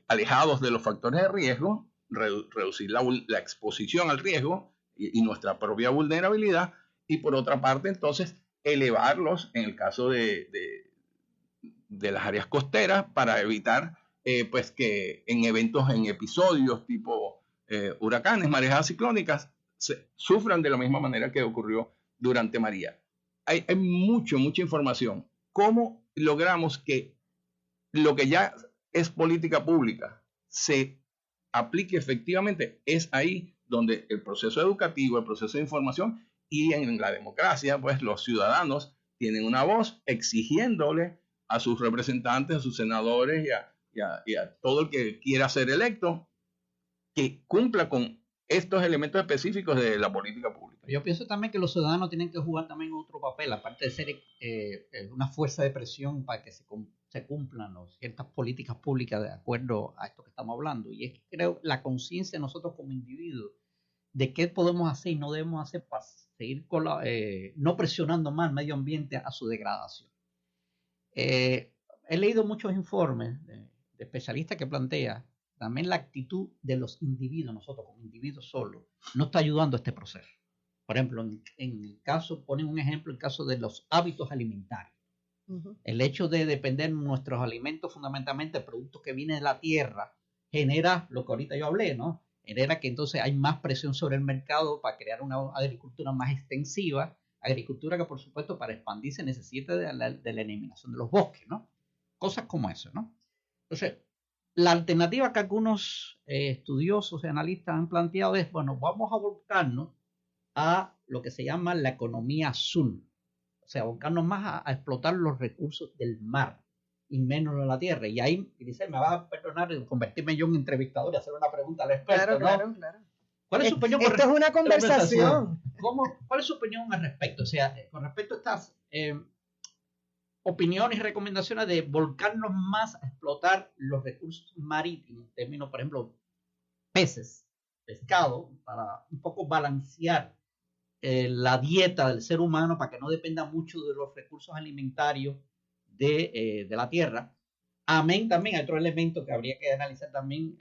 alejados de los factores de riesgo, reducir la exposición al riesgo y nuestra propia vulnerabilidad, y por otra parte entonces elevarlos en el caso de las áreas costeras para evitar pues que en episodios tipo huracanes, marejadas ciclónicas, sufran de la misma manera que ocurrió durante María. Hay mucha información. ¿Cómo logramos que lo que ya es política pública se aplique efectivamente? Es ahí donde el proceso educativo, el proceso de información y en la democracia, pues los ciudadanos tienen una voz exigiéndole a sus representantes, a sus senadores y a todo el que quiera ser electo que cumpla con estos elementos específicos de la política pública. Yo pienso también que los ciudadanos tienen que jugar también otro papel, aparte de ser una fuerza de presión para que se cumplan ciertas políticas públicas de acuerdo a esto que estamos hablando. Y es que creo la conciencia de nosotros como individuos de qué podemos hacer y no debemos hacer para seguir no presionando más al medio ambiente a su degradación. He leído muchos informes de especialistas que plantean también la actitud de los individuos, nosotros como individuos solos, no está ayudando a este proceso. Por ejemplo, en el caso, ponen un ejemplo, el caso de los hábitos alimentarios. El hecho de depender de nuestros alimentos, fundamentalmente productos que vienen de la tierra, genera lo que ahorita yo hablé, ¿no? Genera que entonces hay más presión sobre el mercado para crear una agricultura más extensiva, agricultura que por supuesto para expandirse necesita de la eliminación de los bosques, ¿no? Cosas como eso, ¿no? Entonces, la alternativa que algunos estudiosos y analistas han planteado es, bueno, vamos a volcarnos a lo que se llama la economía azul, o sea, volcarnos más a explotar los recursos del mar y menos de la tierra. Y ahí, dice, me va a perdonar convertirme yo en entrevistador y hacer una pregunta al experto, claro, ¿no? Claro. ¿Cuál es su opinión? Esto es una conversación. ¿Cuál es su opinión al respecto? O sea, con respecto a estas opiniones y recomendaciones de volcarnos más a explotar los recursos marítimos, en términos, por ejemplo, peces, pescado, para un poco balancear la dieta del ser humano para que no dependa mucho de los recursos alimentarios de la tierra. Amén, también hay otro elemento que habría que analizar también,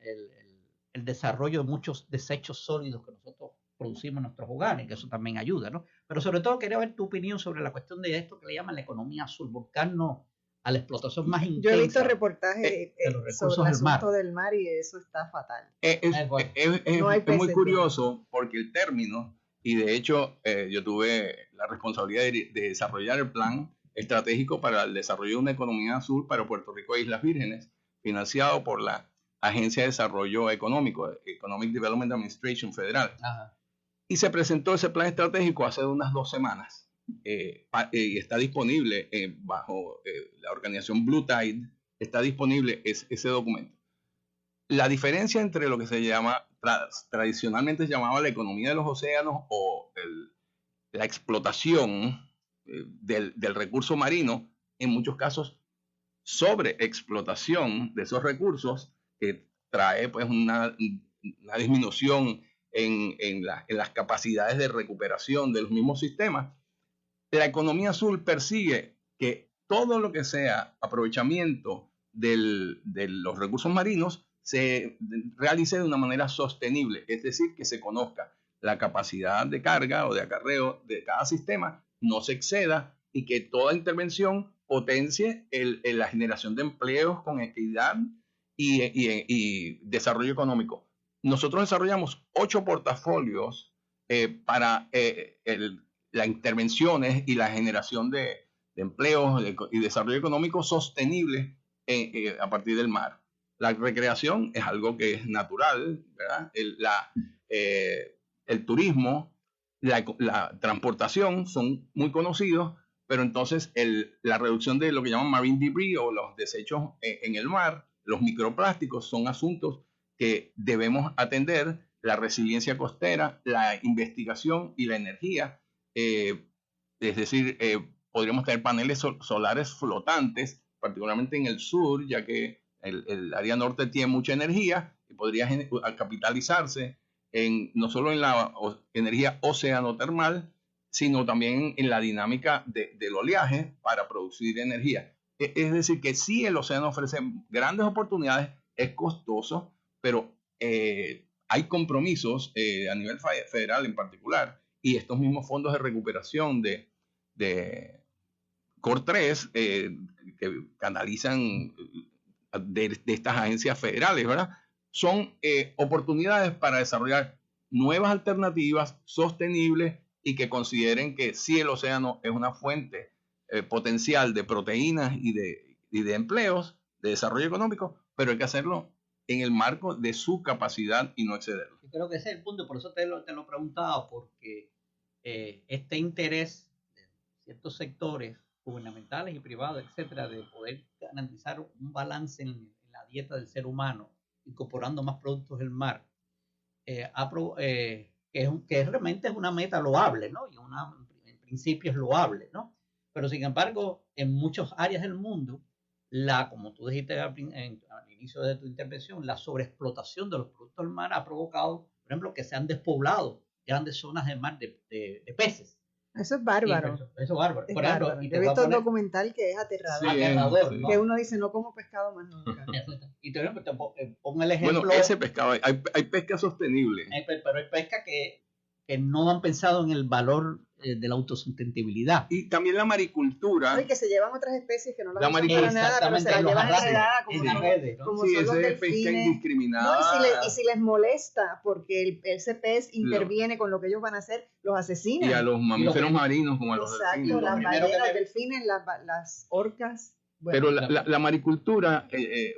el desarrollo de muchos desechos sólidos que nosotros producimos en nuestros hogares, que eso también ayuda, ¿no? Pero sobre todo quería ver tu opinión sobre la cuestión de esto que le llaman la economía azul, volcarnos a la explotación más intensa. Yo he visto reportajes sobre el asunto del mar y eso está fatal. Es muy curioso porque el término, y de hecho yo tuve la responsabilidad de desarrollar el plan estratégico para el desarrollo de una economía azul para Puerto Rico e Islas Vírgenes, financiado por la Agencia de Desarrollo Económico, Economic Development Administration Federal. Ajá. Y se presentó ese plan estratégico hace unas 2 semanas. Y está disponible bajo la organización Blue Tide, está disponible ese documento. La diferencia entre lo que se llama, tradicionalmente se llamaba la economía de los océanos o la explotación del recurso marino, en muchos casos sobreexplotación de esos recursos, que trae pues una disminución en las capacidades de recuperación de los mismos sistemas. La economía azul persigue que todo lo que sea aprovechamiento de los recursos marinos se realice de una manera sostenible, es decir, que se conozca la capacidad de carga o de acarreo de cada sistema, no se exceda y que toda intervención potencie la generación de empleos con equidad y desarrollo económico. Nosotros desarrollamos 8 portafolios para las intervenciones y la generación de empleos y desarrollo económico sostenible a partir del mar. La recreación es algo que es natural, ¿verdad? El turismo, la transportación son muy conocidos, pero entonces la reducción de lo que llaman marine debris o los desechos en el mar, los microplásticos, son asuntos que debemos atender, la resiliencia costera, la investigación y la energía. Es decir, podríamos tener paneles solares flotantes, particularmente en el sur, ya que el área norte tiene mucha energía y podría capitalizarse no solo en la energía oceanotermal, sino también en la dinámica del oleaje para producir energía. Es decir, que sí, el océano ofrece grandes oportunidades, es costoso, pero hay compromisos a nivel federal en particular, y estos mismos fondos de recuperación de COR 3 que canalizan de estas agencias federales, ¿verdad? Son oportunidades para desarrollar nuevas alternativas sostenibles y que consideren que sí, el océano es una fuente potencial de proteínas y de empleos, de desarrollo económico, pero hay que hacerlo en el marco de su capacidad y no excederlo. Yo creo que ese es el punto, por eso te lo he preguntado, porque este interés de ciertos sectores gubernamentales y privados, etcétera, de poder garantizar un balance en la dieta del ser humano, incorporando más productos del mar, que realmente es una meta loable, ¿no? Y en principio es loable, ¿no? Pero sin embargo, en muchas áreas del mundo, como tú dijiste al inicio de tu intervención, la sobreexplotación de los productos del mar ha provocado por ejemplo, que se han despoblado grandes zonas de mar de peces. Eso es bárbaro. Eso es bárbaro. Es Por ejemplo, bárbaro. y Yo he visto un documental que es aterrador. Sí, aterrador, sí. ¿no? Que uno dice, no como pescado más nunca. Y te pongo el ejemplo. Bueno, ese pescado, hay pesca sostenible. Pero hay pesca que no han pensado en el valor de la autosustentabilidad. Y también la maricultura. Y que se llevan otras especies que no las La usan para nada, pero se las los llevan arrastres, enredadas como, en las redes, ¿no? como Sí, son los ese es pesca delfines. indiscriminada. No, y si les molesta, porque ese pez interviene con lo que ellos van a hacer, los asesinan. Y a los mamíferos marinos, como a los Exacto, delfines. las primero ballenas, que los delfines, las orcas. Bueno, Pero la maricultura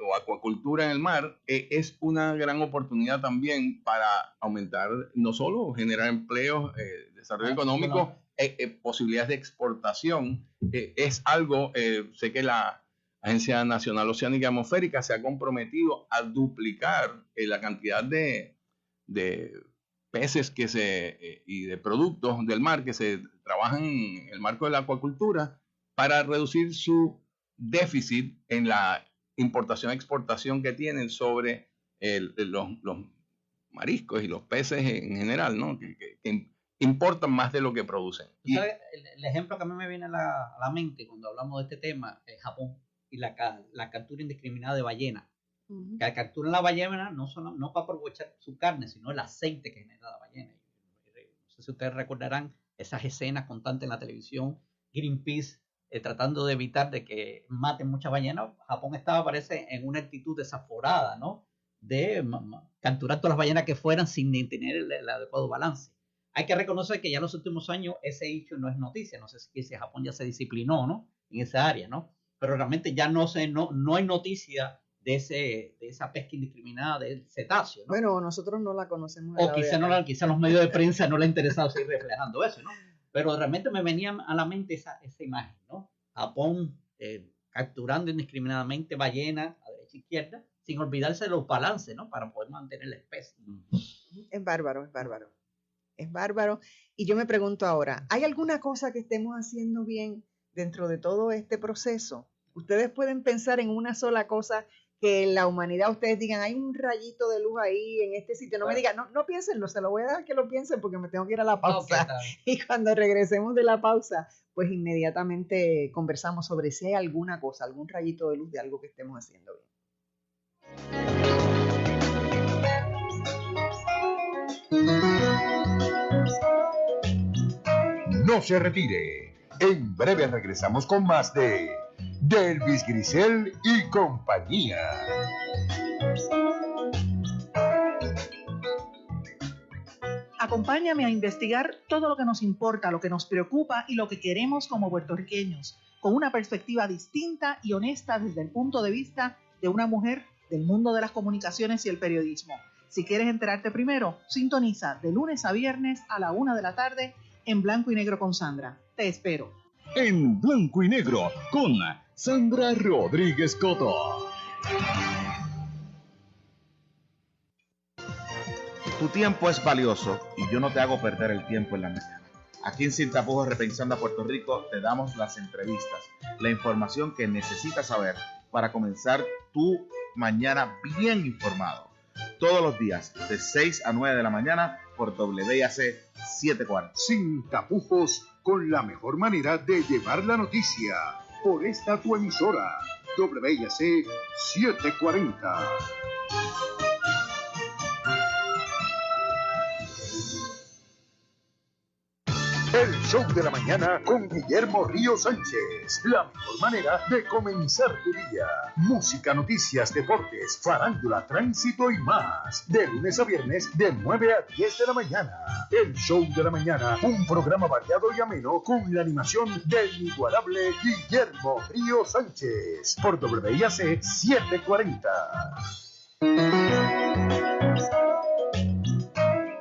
o acuacultura en el mar es una gran oportunidad también para aumentar, no solo generar empleos, desarrollo económico, posibilidades de exportación. Es algo, sé que la Agencia Nacional Oceánica y Atmosférica se ha comprometido a duplicar la cantidad de peces y de productos del mar que se trabajan en el marco de la acuacultura para reducir su déficit en la importación-exportación que tienen sobre los mariscos y los peces en general, ¿no? Que importan más de lo que producen. ¿Sabes? El ejemplo que a mí me viene a la mente cuando hablamos de este tema es Japón y la captura indiscriminada de ballena. uh-huh. Que capturan la ballena no para aprovechar su carne, sino el aceite que genera la ballena. No sé si ustedes recordarán esas escenas constantes en la televisión, Greenpeace tratando de evitar de que maten muchas ballenas. Japón estaba, parece, en una actitud desaforada, ¿no? De capturar todas las ballenas que fueran sin tener el adecuado balance. Hay que reconocer que ya en los últimos años ese hecho no es noticia. No sé si Japón ya se disciplinó, ¿no? En esa área, ¿no? Pero realmente ya no hay noticia de esa pesca indiscriminada del cetáceo, ¿no? Bueno, nosotros no la conocemos. O quizá los medios de prensa no le ha interesado seguir reflejando eso, ¿no? Pero realmente me venía a la mente esa imagen, ¿no? Japón capturando indiscriminadamente ballenas a derecha e izquierda, sin olvidarse de los balances, ¿no? Para poder mantener la especie. Es bárbaro. Es bárbaro. Y yo me pregunto ahora, ¿hay alguna cosa que estemos haciendo bien dentro de todo este proceso? Ustedes pueden pensar en una sola cosa que en la humanidad ustedes digan, hay un rayito de luz ahí en este sitio. No me digan, no piénsenlo, se lo voy a dar que lo piensen porque me tengo que ir a la pausa. Y cuando regresemos de la pausa, pues inmediatamente conversamos sobre si hay alguna cosa, algún rayito de luz de algo que estemos haciendo bien. No se retire. En breve regresamos con más de Delvis Grisel y compañía. Acompáñame a investigar todo lo que nos importa, lo que nos preocupa y lo que queremos como puertorriqueños, con una perspectiva distinta y honesta desde el punto de vista de una mujer del mundo de las comunicaciones y el periodismo. Si quieres enterarte primero, sintoniza de lunes a viernes a la 1 de la tarde en Blanco y Negro con Sandra. Te espero. En Blanco y Negro con Sandra Rodríguez Coto. Tu tiempo es valioso y yo no te hago perder el tiempo en la mañana. Aquí en Sin Tapujos Repensando a Puerto Rico te damos las entrevistas, la información que necesitas saber para comenzar tu mañana bien informado. Todos los días de 6 a 9 de la mañana por WIAC 740. Sin tapujos, con la mejor manera de llevar la noticia. Por esta tu emisora, WIAC 740. El show de la mañana con Guillermo Río Sánchez. La mejor manera de comenzar tu día. Música, noticias, deportes, farándula, tránsito y más. De lunes a viernes de 9 a 10 de la mañana. El show de la mañana, un programa variado y ameno con la animación del inigualable Guillermo Río Sánchez. Por WIAC 740.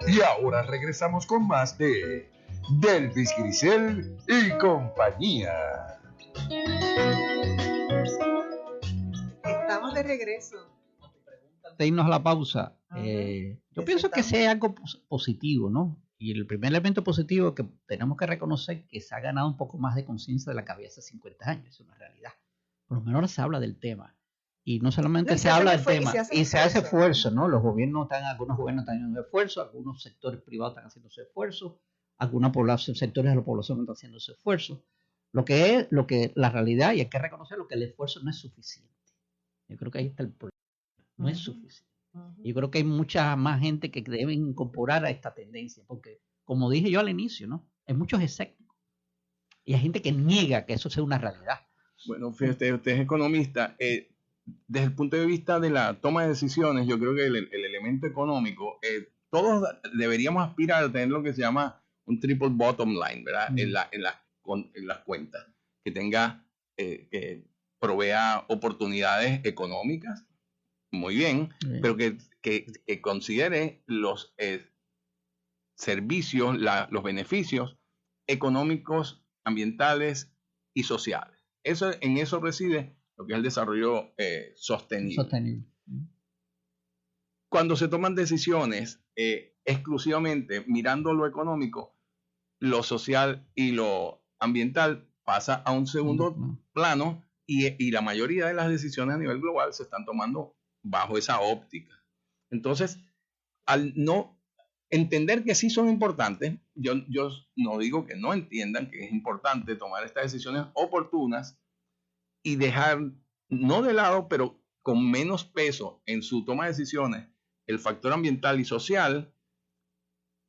Y ahora regresamos con más de Delvis Grisel y compañía. Estamos de regreso. De irnos a la pausa, yo pienso que sea algo positivo, ¿no? Y el primer elemento positivo que tenemos que reconocer que se ha ganado un poco más de conciencia de la que había hace 50 años, es una realidad. Por lo menos ahora se habla del tema. Y no solamente No, se habla del esfuerzo, tema, y se hace esfuerzo, ¿no? Algunos gobiernos están haciendo esfuerzo, algunos sectores privados están haciendo su esfuerzo, algunas sectores de la población están haciendo su esfuerzo. Lo que la realidad, y hay que reconocer que el esfuerzo no es suficiente. Yo creo que ahí está el problema. No es suficiente. Yo creo que hay mucha más gente que deben incorporar a esta tendencia, porque, como dije yo al inicio, ¿no? Hay muchos escépticos y hay gente que niega que eso sea una realidad. Bueno, fíjate, usted es economista. Desde el punto de vista de la toma de decisiones, yo creo que el elemento económico, todos deberíamos aspirar a tener lo que se llama un triple bottom line, ¿verdad? En las cuentas, que tenga, que provea oportunidades económicas, muy bien, pero que considere los servicios, los beneficios económicos, ambientales y sociales. En eso reside lo que es el desarrollo sostenible. Cuando se toman decisiones exclusivamente mirando lo económico, lo social y lo ambiental pasa a un segundo plano y la mayoría de las decisiones a nivel global se están tomando bajo esa óptica. Entonces, al no entender que sí son importantes, yo no digo que no entiendan que es importante tomar estas decisiones oportunas y dejar, no de lado, pero con menos peso en su toma de decisiones, el factor ambiental y social.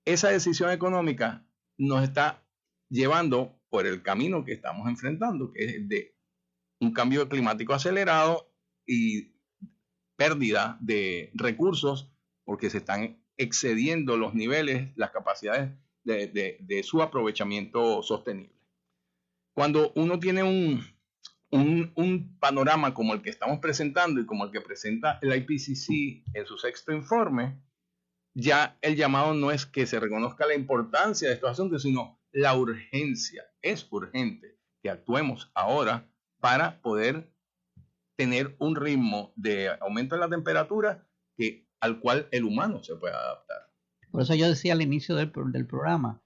Esa decisión económica nos está llevando por el camino que estamos enfrentando, que es el de un cambio climático acelerado y pérdida de recursos porque se están excediendo los niveles, las capacidades de su aprovechamiento sostenible. Cuando uno tiene un panorama como el que estamos presentando y como el que presenta el IPCC en su 6º informe, ya el llamado no es que se reconozca la importancia de estos asuntos, sino la urgencia. Es urgente que actuemos ahora para poder tener un ritmo de aumento de la temperatura al cual el humano se pueda adaptar. Por eso yo decía al inicio del programa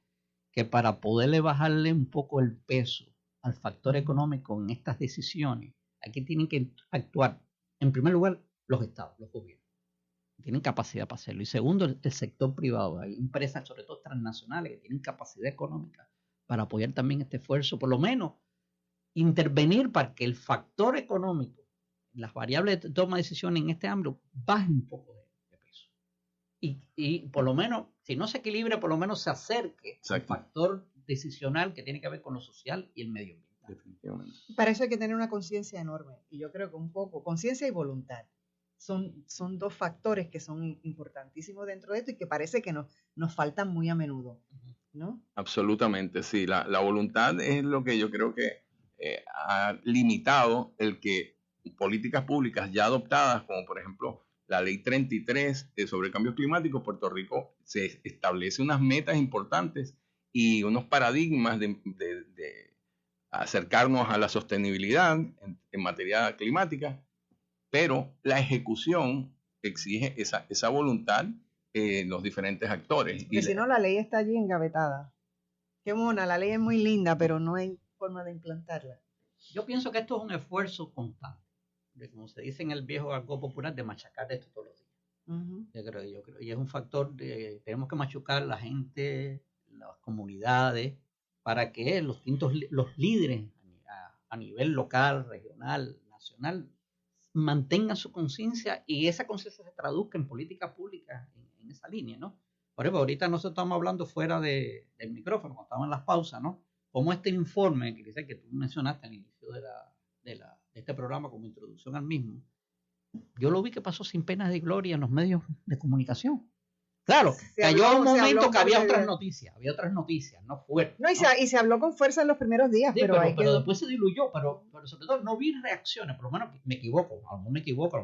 que para poderle bajarle un poco el peso al factor económico en estas decisiones, aquí tienen que actuar, en primer lugar, los estados, los gobiernos. Tienen capacidad para hacerlo. Y segundo, el sector privado. Hay empresas, sobre todo transnacionales, que tienen capacidad económica para apoyar también este esfuerzo, por lo menos intervenir para que el factor económico, las variables de toma de decisiones en este ámbito, bajen un poco de peso. Y por lo menos, si no se equilibra, por lo menos se acerque al factor decisional que tiene que ver con lo social y el medio ambiente. Definitivamente. Para eso hay que tener una conciencia enorme. Y yo creo que un poco, conciencia y voluntad. Son dos factores que son importantísimos dentro de esto y que parece que nos faltan muy a menudo, ¿no? Absolutamente, sí. La voluntad es lo que yo creo que ha limitado el que políticas públicas ya adoptadas, como por ejemplo la Ley 33 sobre cambio climático, Puerto Rico se establece unas metas importantes y unos paradigmas de acercarnos a la sostenibilidad en materia climática, pero la ejecución exige esa voluntad en los diferentes actores. Porque si no, la ley está allí engavetada. Qué mona, la ley es muy linda, pero no hay forma de implantarla. Yo pienso que esto es un esfuerzo constante, como se dice en el viejo argot popular, de machacar esto todos los días. Yo creo, y es un factor tenemos que machucar la gente, las comunidades, para que los líderes a nivel local, regional, nacional, mantengan su conciencia y esa conciencia se traduzca en políticas públicas en esa línea, ¿no? Por ejemplo, ahorita nosotros estamos hablando fuera del micrófono, cuando estamos en las pausas, ¿no? Como este informe que tú mencionaste al inicio de este programa como introducción al mismo, yo lo vi que pasó sin pena de gloria en los medios de comunicación. Claro, cayó un momento que había otras noticias, no fuertes. No, y se habló con fuerza en los primeros días, sí, pero después se diluyó, pero sobre todo no vi reacciones, por lo menos me equivoco, a lo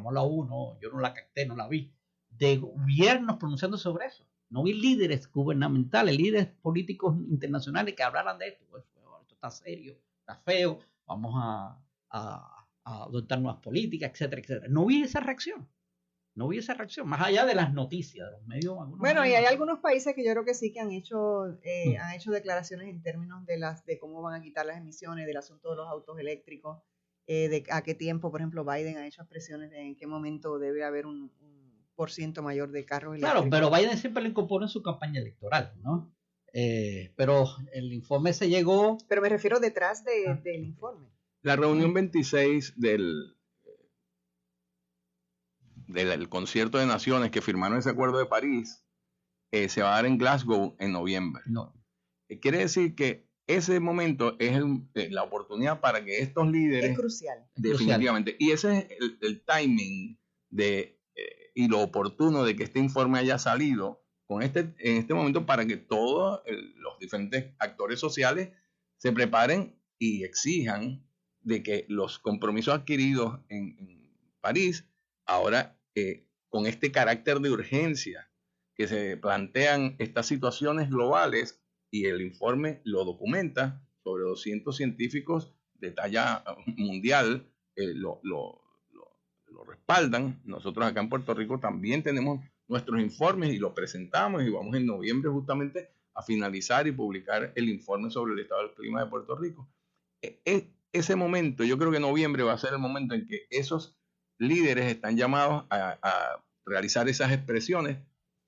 mejor la hubo, no, yo no la capté, no la vi, de gobiernos pronunciando sobre eso. No vi líderes gubernamentales, líderes políticos internacionales que hablaran de esto. Pues, esto está serio, está feo, vamos a adoptar nuevas políticas, etcétera, etcétera. No vi esa reacción, más allá de las noticias, de los medios. Bueno, y hay algunos países que yo creo que sí que han hecho declaraciones en términos de cómo van a quitar las emisiones, del asunto de los autos eléctricos. de a qué tiempo, por ejemplo, Biden ha hecho expresiones de en qué momento debe haber un % mayor de carros eléctricos. Claro, pero Biden siempre lo incorporó en su campaña electoral, ¿no? Pero el informe se llegó... Pero me refiero detrás del informe. La reunión 26 del concierto de naciones que firmaron ese acuerdo de París se va a dar en Glasgow en noviembre. No. Quiere decir que ese momento es la oportunidad para que estos líderes... Es crucial. Definitivamente. Y ese es el timing y lo oportuno de que este informe haya salido en este momento para que todos los diferentes actores sociales se preparen y exijan de que los compromisos adquiridos en París, ahora con este carácter de urgencia, que se plantean estas situaciones globales, y el informe lo documenta, sobre 200 científicos de talla mundial lo respaldan. Nosotros acá en Puerto Rico también tenemos nuestros informes y los presentamos, y vamos en noviembre justamente a finalizar y publicar el informe sobre el estado del clima de Puerto Rico. Ese momento, yo creo que noviembre va a ser el momento en que esos líderes están llamados a realizar esas expresiones,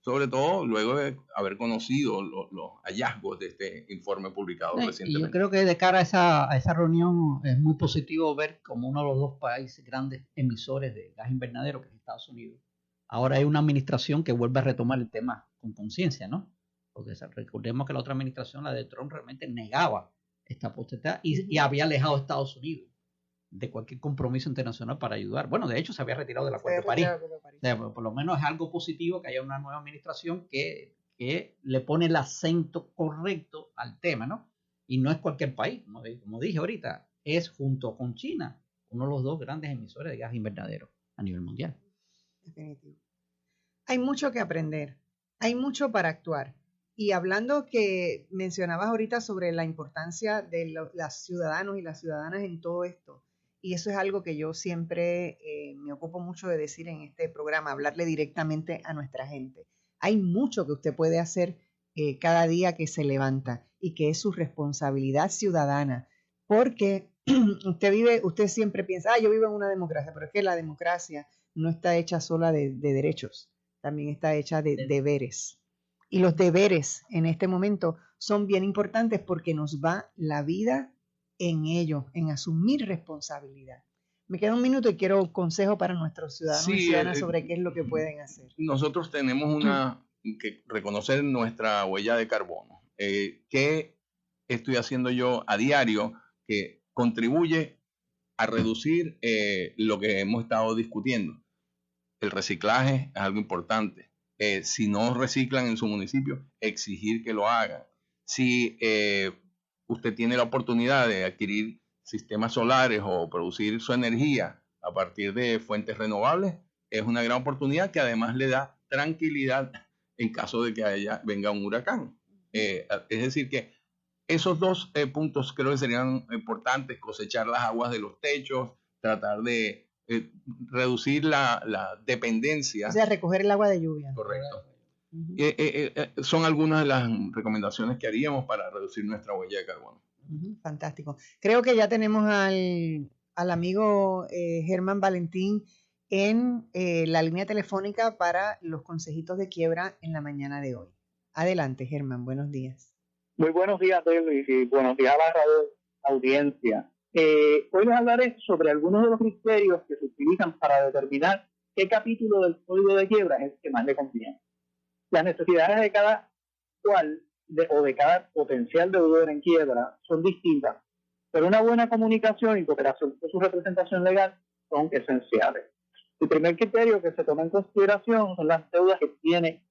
sobre todo luego de haber conocido los hallazgos de este informe publicado recientemente. Y yo creo que de cara a esa reunión es muy positivo ver como uno de los dos países grandes emisores de gas invernadero, que es Estados Unidos, ahora hay una administración que vuelve a retomar el tema con conciencia, ¿no? Porque recordemos que la otra administración, la de Trump, realmente negaba esta potestad y había alejado a Estados Unidos de cualquier compromiso internacional para ayudar. Bueno, de hecho se había retirado del Acuerdo de París. O sea, por lo menos es algo positivo que haya una nueva administración que le pone el acento correcto al tema, ¿no? Y no es cualquier país, como dije ahorita, es junto con China uno de los dos grandes emisores de gas invernadero a nivel mundial. Definitivo. Hay mucho que aprender, hay mucho para actuar. Y hablando que mencionabas ahorita sobre la importancia de los ciudadanos y las ciudadanas en todo esto, y eso es algo que yo siempre me ocupo mucho de decir en este programa, hablarle directamente a nuestra gente. Hay mucho que usted puede hacer cada día que se levanta y que es su responsabilidad ciudadana, porque usted siempre piensa, yo vivo en una democracia, pero es que la democracia no está hecha sola de derechos, también está hecha de deberes. Y los deberes en este momento son bien importantes porque nos va la vida en ello, en asumir responsabilidad. Me queda un minuto y quiero consejo para nuestros ciudadanos y ciudadanas sobre qué es lo que pueden hacer. Nosotros tenemos que reconocer nuestra huella de carbono. ¿Qué estoy haciendo yo a diario que contribuye a reducir lo que hemos estado discutiendo? El reciclaje es algo importante. Si no reciclan en su municipio, exigir que lo hagan. Si usted tiene la oportunidad de adquirir sistemas solares o producir su energía a partir de fuentes renovables, es una gran oportunidad que además le da tranquilidad en caso de que venga un huracán. Es decir que esos dos puntos creo que serían importantes: cosechar las aguas de los techos, tratar de reducir la dependencia. O sea, recoger el agua de lluvia. Correcto. Son algunas de las recomendaciones que haríamos para reducir nuestra huella de carbono. Fantástico. Creo que ya tenemos al amigo Germán Valentín en la línea telefónica para los consejitos de quiebra en la mañana de hoy. Adelante, Germán, buenos días. Muy buenos días, Luis, y buenos días a la radio audiencia. Hoy les hablaré sobre algunos de los criterios que se utilizan para determinar qué capítulo del código de quiebra es el que más le conviene. Las necesidades de cada cual o de cada potencial deudor en quiebra son distintas, pero una buena comunicación y cooperación con su representación legal son esenciales. El primer criterio que se toma en consideración son las deudas que tiene,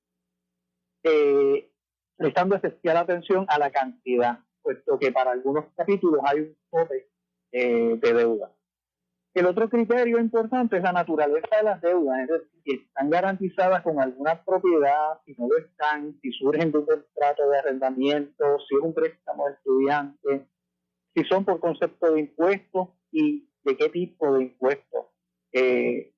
prestando especial atención a la cantidad, puesto que para algunos capítulos hay un tope de deuda. El otro criterio importante es la naturaleza de las deudas, es decir, si están garantizadas con alguna propiedad, si no lo están, si surgen de un contrato de arrendamiento, si es un préstamo de estudiante, si son por concepto de impuestos y de qué tipo de impuestos es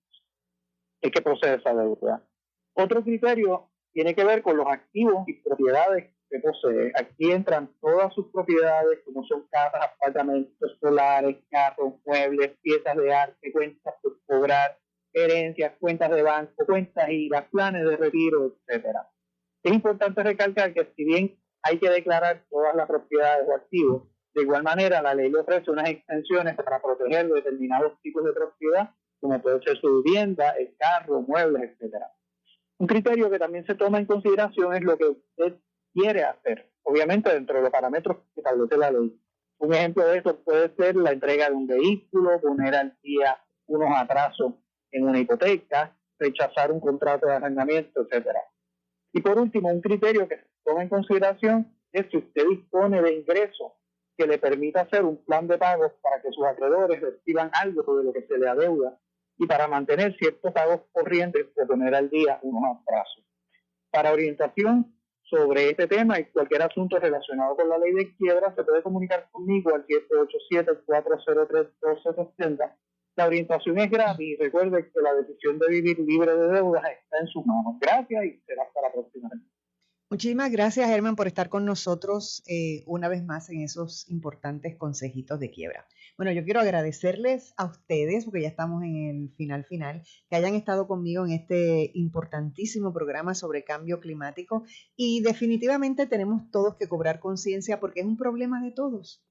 que procede esa deuda. Otro criterio tiene que ver con los activos y propiedades que posee. Aquí entran todas sus propiedades, como son casas, apartamentos, solares, carros, muebles, piezas de arte, cuentas por cobrar, herencias, cuentas de banco, cuentas IRA, planes de retiro, etcétera. Es importante recalcar que si bien hay que declarar todas las propiedades o activos, de igual manera la ley le ofrece unas extensiones para proteger determinados tipos de propiedad, como puede ser su vivienda, el carro, muebles, etcétera. Un criterio que también se toma en consideración es lo que usted quiere hacer, obviamente dentro de los parámetros que establece la ley. Un ejemplo de eso puede ser la entrega de un vehículo, poner al día unos atrasos en una hipoteca, rechazar un contrato de arrendamiento, etcétera. Y por último, un criterio que se toma en consideración es si usted dispone de ingresos que le permita hacer un plan de pagos para que sus acreedores reciban algo de lo que se le adeuda y para mantener ciertos pagos corrientes o poner al día unos atrasos. Para orientación sobre este tema y cualquier asunto relacionado con la ley de quiebra, se puede comunicar conmigo al 787-403-1270. La orientación es gratis y recuerde que la decisión de vivir libre de deudas está en sus manos. Gracias y será hasta la próxima. Muchísimas gracias, Germán, por estar con nosotros una vez más en esos importantes consejitos de quiebra. Bueno, yo quiero agradecerles a ustedes, porque ya estamos en el final, que hayan estado conmigo en este importantísimo programa sobre cambio climático y definitivamente tenemos todos que cobrar conciencia porque es un problema de todos.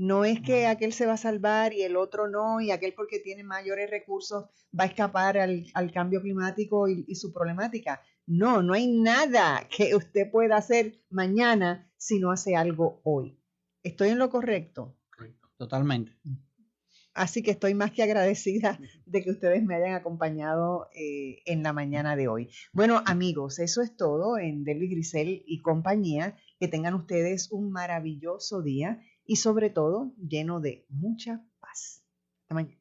No es que aquel se va a salvar y el otro no, y aquel porque tiene mayores recursos va a escapar al cambio climático y su problemática. No, no hay nada que usted pueda hacer mañana si no hace algo hoy. ¿Estoy en lo correcto? Totalmente. Así que estoy más que agradecida de que ustedes me hayan acompañado en la mañana de hoy. Bueno, amigos, eso es todo en Delvis Grisel y compañía. Que tengan ustedes un maravilloso día y sobre todo lleno de mucha paz. Hasta mañana.